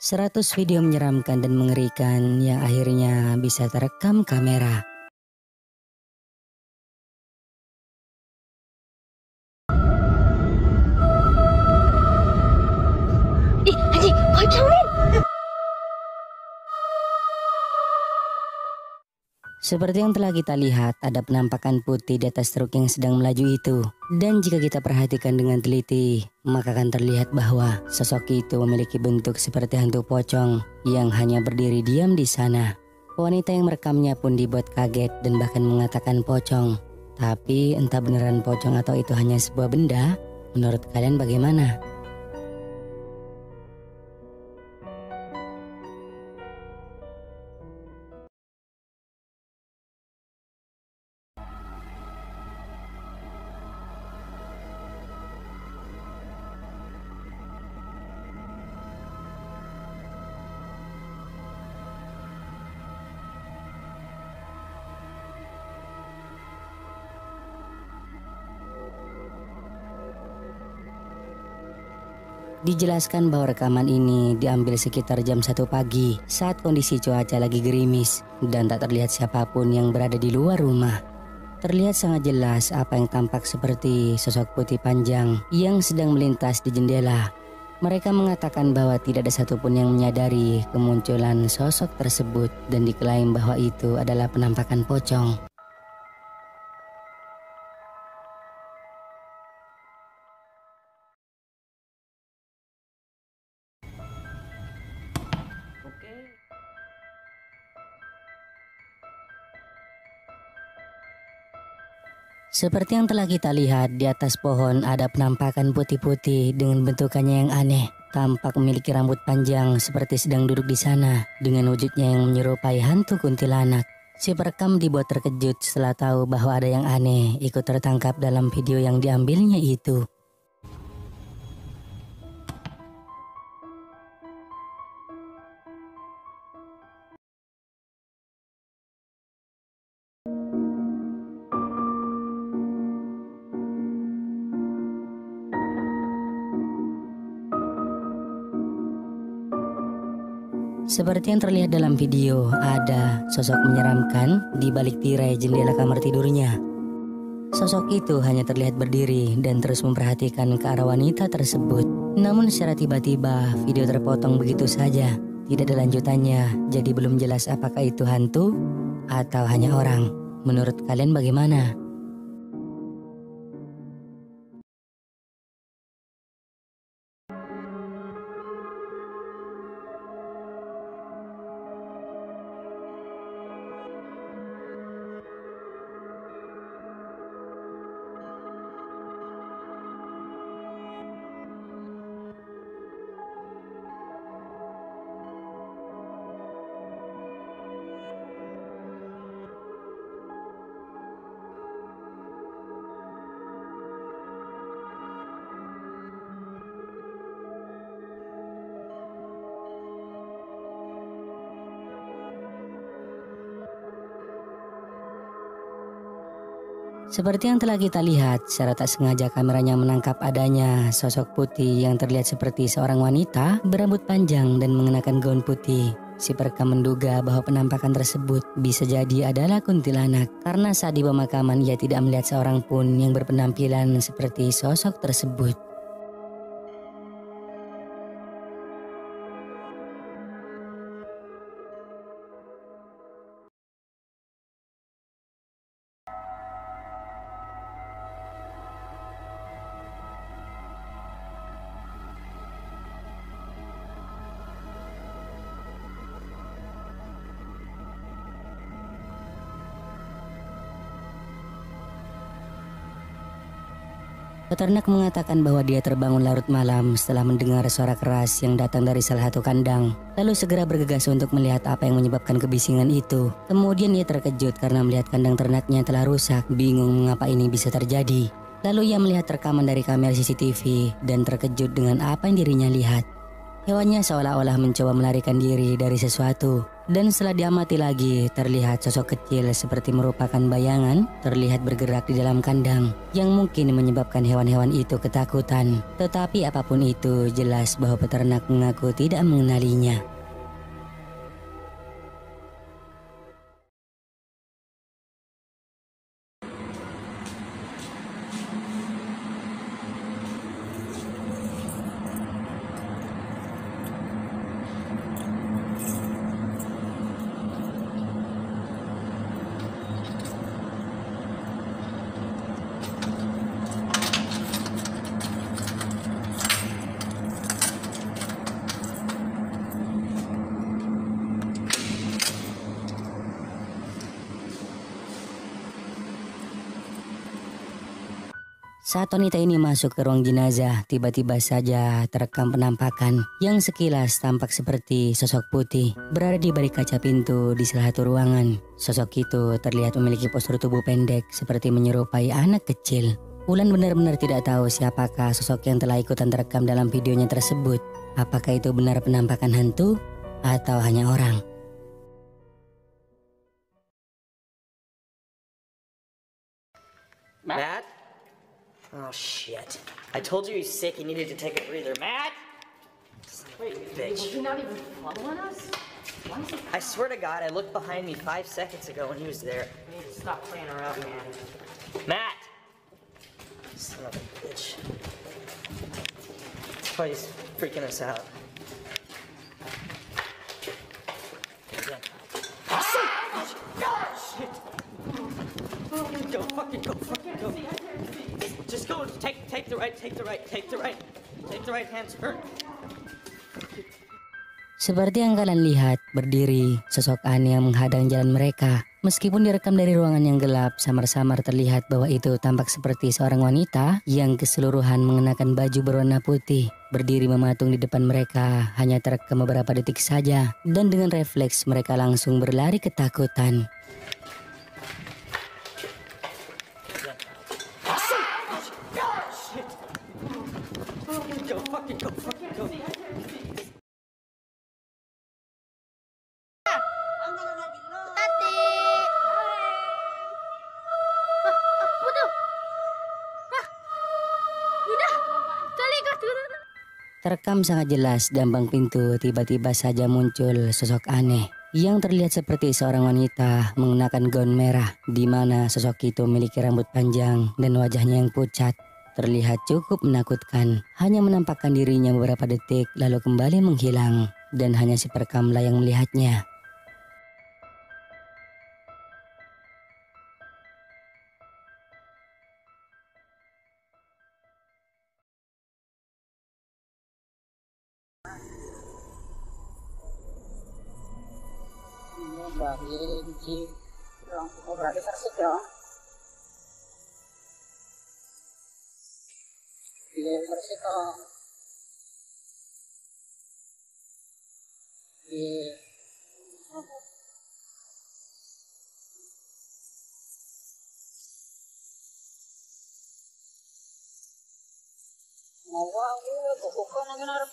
100 video menyeramkan dan mengerikan yang akhirnya bisa terekam kamera. Anjing, pocong nih. Seperti yang telah kita lihat, ada penampakan putih di atas truk yang sedang melaju itu. Dan jika kita perhatikan dengan teliti, maka akan terlihat bahwa sosok itu memiliki bentuk seperti hantu pocong yang hanya berdiri diam di sana. Wanita yang merekamnya pun dibuat kaget dan bahkan mengatakan pocong. Tapi entah beneran pocong atau itu hanya sebuah benda, menurut kalian bagaimana? Dijelaskan bahwa rekaman ini diambil sekitar jam 1 pagi saat kondisi cuaca lagi gerimis dan tak terlihat siapapun yang berada di luar rumah. Terlihat sangat jelas apa yang tampak seperti sosok putih panjang yang sedang melintas di jendela. Mereka mengatakan bahwa tidak ada satupun yang menyadari kemunculan sosok tersebut dan diklaim bahwa itu adalah penampakan pocong. Seperti yang telah kita lihat, di atas pohon ada penampakan putih-putih dengan bentukannya yang aneh. Tampak memiliki rambut panjang seperti sedang duduk di sana dengan wujudnya yang menyerupai hantu kuntilanak. Si perekam dibuat terkejut setelah tahu bahwa ada yang aneh ikut tertangkap dalam video yang diambilnya itu. Seperti yang terlihat dalam video, ada sosok menyeramkan di balik tirai jendela kamar tidurnya. Sosok itu hanya terlihat berdiri dan terus memperhatikan ke arah wanita tersebut. Namun secara tiba-tiba video terpotong begitu saja. Tidak ada lanjutannya, jadi belum jelas apakah itu hantu atau hanya orang. Menurut kalian bagaimana? Seperti yang telah kita lihat, secara tak sengaja kameranya menangkap adanya sosok putih yang terlihat seperti seorang wanita berambut panjang dan mengenakan gaun putih. Si perekam menduga bahwa penampakan tersebut bisa jadi adalah kuntilanak karena saat di pemakaman ia tidak melihat seorang pun yang berpenampilan seperti sosok tersebut. Peternak mengatakan bahwa dia terbangun larut malam setelah mendengar suara keras yang datang dari salah satu kandang. Lalu segera bergegas untuk melihat apa yang menyebabkan kebisingan itu. Kemudian ia terkejut karena melihat kandang ternaknya telah rusak, bingung mengapa ini bisa terjadi. Lalu ia melihat rekaman dari kamera CCTV dan terkejut dengan apa yang dirinya lihat. Hewannya seolah-olah mencoba melarikan diri dari sesuatu. Dan setelah diamati lagi, terlihat sosok kecil seperti merupakan bayangan terlihat bergerak di dalam kandang yang mungkin menyebabkan hewan-hewan itu ketakutan. Tetapi apapun itu, jelas bahwa peternak mengaku tidak mengenalinya. Saat wanita ini masuk ke ruang jenazah, tiba-tiba saja terekam penampakan yang sekilas tampak seperti sosok putih berada di balik kaca pintu di salah satu ruangan. Sosok itu terlihat memiliki postur tubuh pendek seperti menyerupai anak kecil. Wulan benar-benar tidak tahu siapakah sosok yang telah ikutan terekam dalam videonya tersebut. Apakah itu benar penampakan hantu atau hanya orang? Matt? Oh shit. I told you he's sick, he needed to take a breather. Matt! Wait, bitch. Was he not even following us? Why is he... I swear to God, I looked behind me 5 seconds ago when he was there. We need to stop playing around, man. Matt! Son of a bitch. That's why he's freaking us out. Go, fucking go, fucking go. Just go, take the right hand turn. Seperti yang kalian lihat, berdiri sosok aneh yang menghadang jalan mereka. Meskipun direkam dari ruangan yang gelap, samar-samar terlihat bahwa itu tampak seperti seorang wanita yang keseluruhan mengenakan baju berwarna putih. Berdiri mematung di depan mereka, hanya terekam beberapa detik saja. Dan dengan refleks mereka langsung berlari ketakutan. Terekam sangat jelas di ambang pintu, tiba-tiba saja muncul sosok aneh yang terlihat seperti seorang wanita mengenakan gaun merah, di mana sosok itu memiliki rambut panjang dan wajahnya yang pucat. Terlihat cukup menakutkan, hanya menampakkan dirinya beberapa detik lalu kembali menghilang, dan hanya si perekamlah yang melihatnya. Berarti versi dong. Iya versi dong. Iya. Mau aku bukan lagi narap.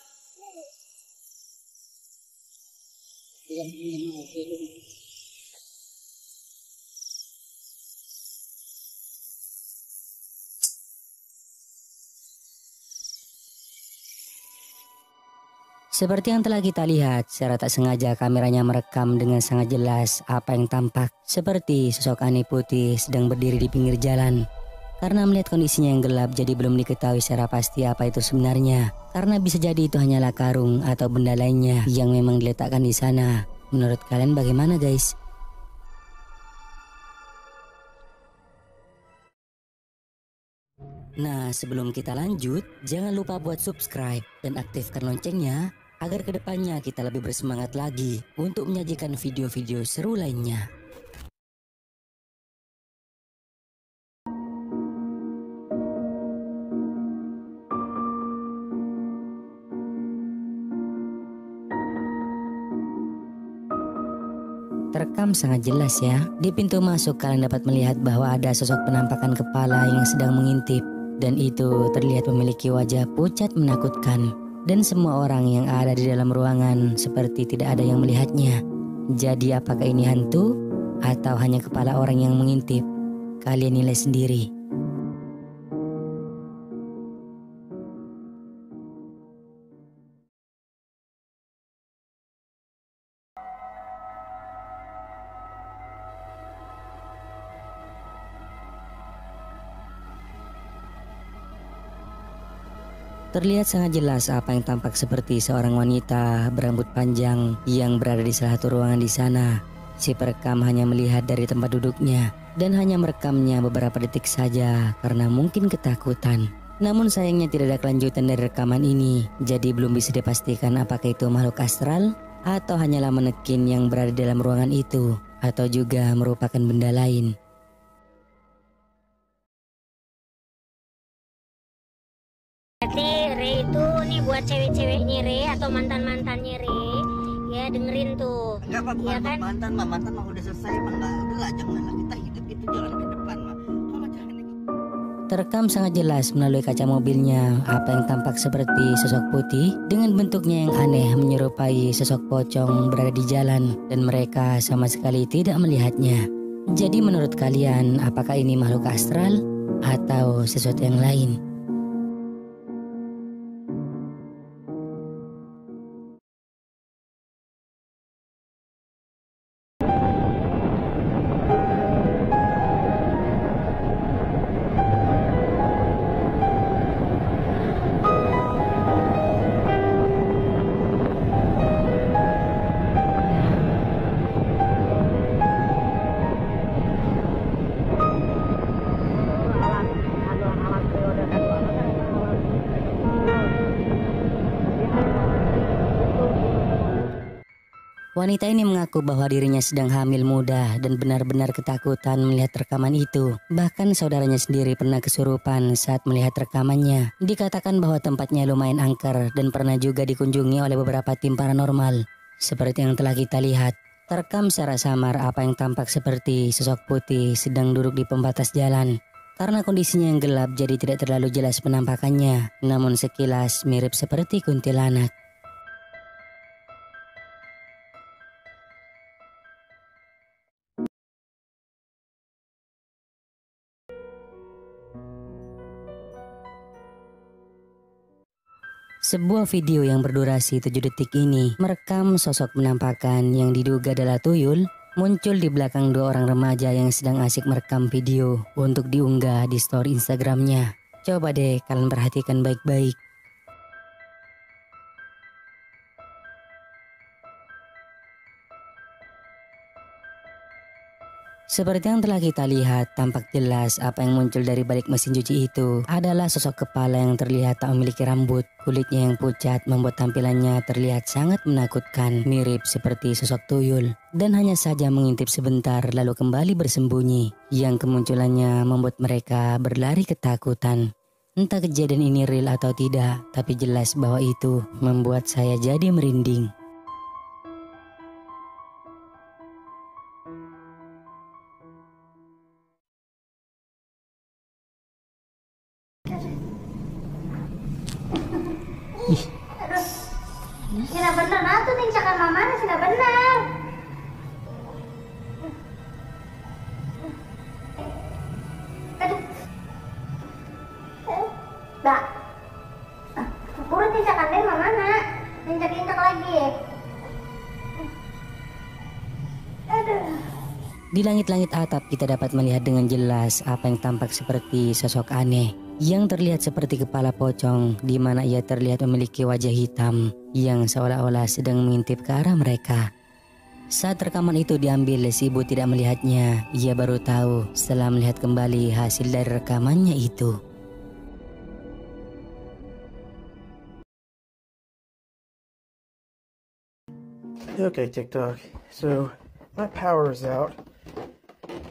Iya. Seperti yang telah kita lihat, secara tak sengaja kameranya merekam dengan sangat jelas apa yang tampak. Seperti sosok aneh putih sedang berdiri di pinggir jalan. Karena melihat kondisinya yang gelap, jadi belum diketahui secara pasti apa itu sebenarnya. Karena bisa jadi itu hanyalah karung atau benda lainnya yang memang diletakkan di sana. Menurut kalian bagaimana, guys? Nah, sebelum kita lanjut, jangan lupa buat subscribe dan aktifkan loncengnya agar kedepannya kita lebih bersemangat lagi untuk menyajikan video-video seru lainnya. Terekam sangat jelas ya. Di pintu masuk kalian dapat melihat bahwa ada sosok penampakan kepala yang sedang mengintip. Dan itu terlihat memiliki wajah pucat menakutkan. dan semua orang yang ada di dalam ruangan seperti tidak ada yang melihatnya. Jadi apakah ini hantu atau hanya kepala orang yang mengintip? Kalian nilai sendiri. Terlihat sangat jelas apa yang tampak seperti seorang wanita berambut panjang yang berada di salah satu ruangan di sana. Si perekam hanya melihat dari tempat duduknya dan hanya merekamnya beberapa detik saja karena mungkin ketakutan. Namun sayangnya tidak ada kelanjutan dari rekaman ini, jadi belum bisa dipastikan apakah itu makhluk astral atau hanyalah manekin yang berada di dalam ruangan itu atau juga merupakan benda lain. Berarti Re itu nih buat cewek-ceweknya Re atau mantan-mantannya Re, ya dengerin tuh. Enggak, Pak, bukan Ya kan? mantan mah udah selesai, Pak. Enggak, udahlah, janganlah kita hidup itu jalan ke depan, Pak. Kalau jangan Terekam sangat jelas melalui kaca mobilnya apa yang tampak seperti sosok putih dengan bentuknya yang aneh menyerupai sosok pocong berada di jalan dan mereka sama sekali tidak melihatnya. Jadi menurut kalian apakah ini makhluk astral atau sesuatu yang lain? Wanita ini mengaku bahwa dirinya sedang hamil muda dan benar-benar ketakutan melihat rekaman itu. Bahkan saudaranya sendiri pernah kesurupan saat melihat rekamannya. Dikatakan bahwa tempatnya lumayan angker dan pernah juga dikunjungi oleh beberapa tim paranormal. Seperti yang telah kita lihat, terekam secara samar apa yang tampak seperti sosok putih sedang duduk di pembatas jalan. Karena kondisinya yang gelap jadi tidak terlalu jelas penampakannya, namun sekilas mirip seperti kuntilanak. Sebuah video yang berdurasi 7 detik ini merekam sosok penampakan yang diduga adalah tuyul muncul di belakang dua orang remaja yang sedang asik merekam video untuk diunggah di story Instagramnya. Coba deh kalian perhatikan baik-baik. Seperti yang telah kita lihat, tampak jelas apa yang muncul dari balik mesin cuci itu adalah sosok kepala yang terlihat tak memiliki rambut. Kulitnya yang pucat membuat tampilannya terlihat sangat menakutkan, mirip seperti sosok tuyul. Dan hanya saja mengintip sebentar lalu kembali bersembunyi, yang kemunculannya membuat mereka berlari ketakutan. Entah kejadian ini real atau tidak, tapi jelas bahwa itu membuat saya jadi merinding. Sina bener nah tuh tincakan mamanya sina bener. Aduh. Mbak. Kurang tincakan deh mamana. Tincak-tincak lagi. Aduh. Di langit-langit atap kita dapat melihat dengan jelas apa yang tampak seperti sosok aneh yang terlihat seperti kepala pocong, di mana ia terlihat memiliki wajah hitam yang seolah-olah sedang mengintip ke arah mereka. Saat rekaman itu diambil, si ibu tidak melihatnya. Ia baru tahu setelah melihat kembali hasil dari rekamannya itu. Okay, TikTok. So, my power is out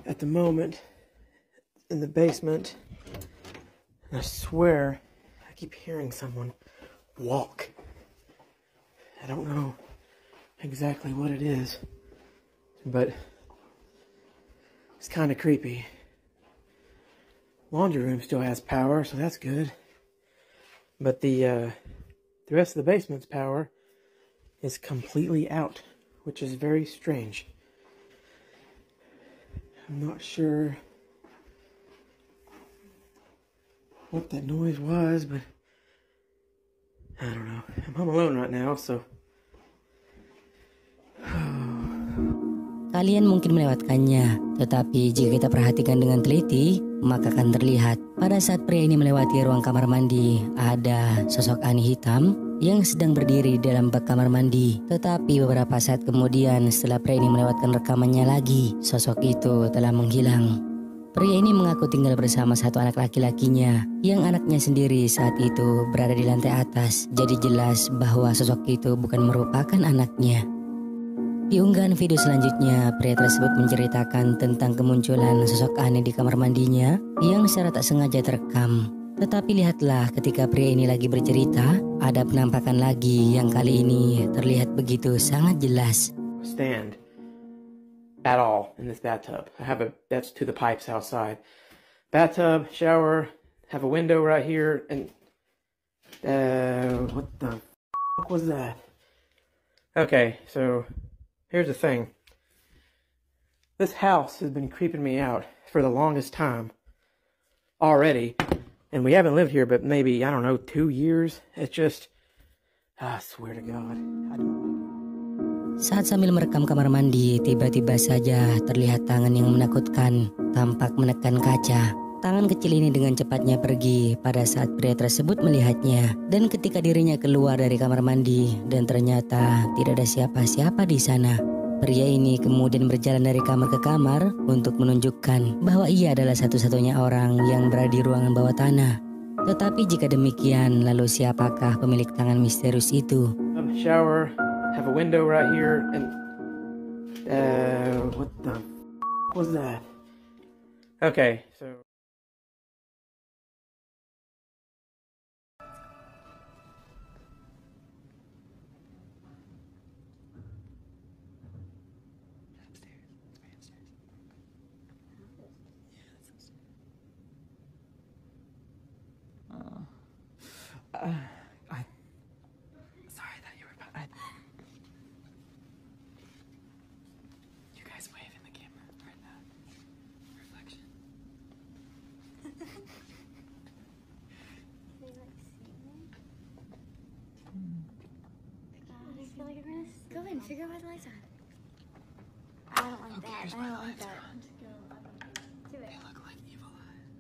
at the moment in the basement. And I swear, I keep hearing someone walk. I don't know exactly what it is, but it's kind of creepy. Laundry room still has power, so that's good. But the the rest of the basement's power is completely out, which is very strange. I'm not sure what that noise was, but I don't know. I'm home alone right now, so... Kalian mungkin melewatkannya, tetapi jika kita perhatikan dengan teliti, maka akan terlihat pada saat pria ini melewati ruang kamar mandi, ada sosok aneh hitam yang sedang berdiri dalam bak kamar mandi. Tetapi beberapa saat kemudian setelah pria ini melewatkan rekamannya lagi, sosok itu telah menghilang. Pria ini mengaku tinggal bersama satu anak laki-lakinya, yang anaknya sendiri saat itu berada di lantai atas. Jadi jelas bahwa sosok itu bukan merupakan anaknya. Di unggahan video selanjutnya, pria tersebut menceritakan tentang kemunculan sosok aneh di kamar mandinya yang secara tak sengaja terekam. Tetapi lihatlah ketika pria ini lagi bercerita, ada penampakan lagi yang kali ini terlihat begitu sangat jelas. Stand at all in this bathtub. That's to the pipes outside. Bathtub, shower, have a window right here, and what the f was that? Okay, so here's the thing. This house has been creeping me out for the longest time already, and we haven't lived here but maybe, I don't know, 2 years. It's just, I swear to God, I don't like it. Saat sambil merekam kamar mandi, tiba-tiba saja terlihat tangan yang menakutkan, tampak menekan kaca. Tangan kecil ini dengan cepatnya pergi pada saat pria tersebut melihatnya. Dan ketika dirinya keluar dari kamar mandi dan ternyata tidak ada siapa-siapa di sana. Pria ini kemudian berjalan dari kamar ke kamar untuk menunjukkan bahwa ia adalah satu-satunya orang yang berada di ruangan bawah tanah. Tetapi jika demikian, lalu siapakah pemilik tangan misterius itu? Shower, have a window right here, and what the f was that? Okay, so... Sorry that you were bad. You guys wave in the camera right now. Reflection. They like see me? I feel like I'm gonna go in, figure out why the lights on. I don't like that. I don't like that. Do it. They look like evil eyes.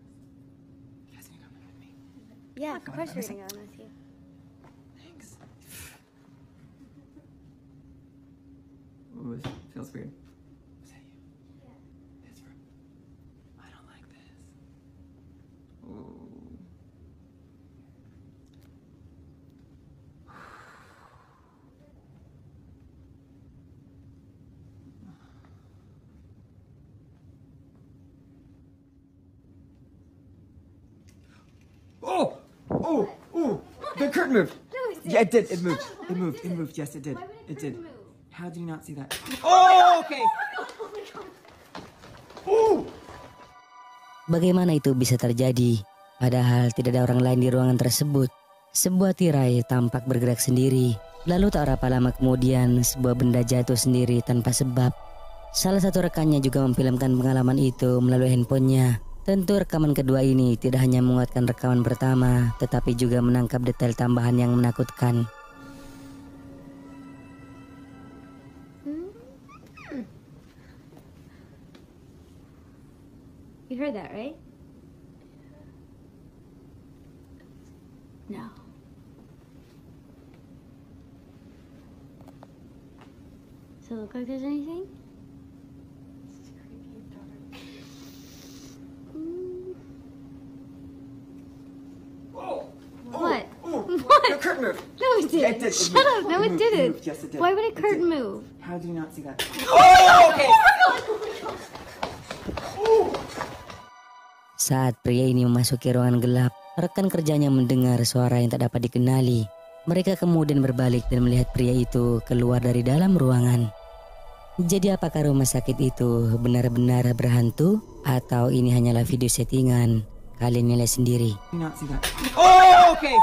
You guys gonna come in with me? Yeah, of course we're gonna go in with you. Thanks. Ooh, it feels weird. Was that you? Yeah. It's for... I don't like this. Ooh. Oh! Oh! Oh! The curtain moved! No, it did. Yeah, it did. It moved. It moved. It moved. Yes, it did. Why would It did. move? How did you not see that? Oh, okay. Oh! Bagaimana itu bisa terjadi? Padahal tidak ada orang lain di ruangan tersebut. Sebuah tirai tampak bergerak sendiri. Lalu tak berapa lama kemudian sebuah benda jatuh sendiri tanpa sebab. Salah satu rekannya juga memfilmkan pengalaman itu melalui handphonenya. Tentu rekaman kedua ini tidak hanya menguatkan rekaman pertama, tetapi juga menangkap detail tambahan yang menakutkan. You heard that, right? No. Does it look like there's anything? What? What? The curtain moved. No, it didn't. Yeah, it did. It Shut moved. up. No, It it moved. didn't. It moved. Yes, it did. Why would a It curtain did. move? How did you not see that? Oh, okay. Saat pria ini memasuki ruangan gelap, rekan kerjanya mendengar suara yang tak dapat dikenali. Mereka kemudian berbalik dan melihat pria itu keluar dari dalam ruangan. Jadi apakah rumah sakit itu benar-benar berhantu atau ini hanyalah video settingan? Kalian nilai sendiri. Did you not see that? Oh, okay.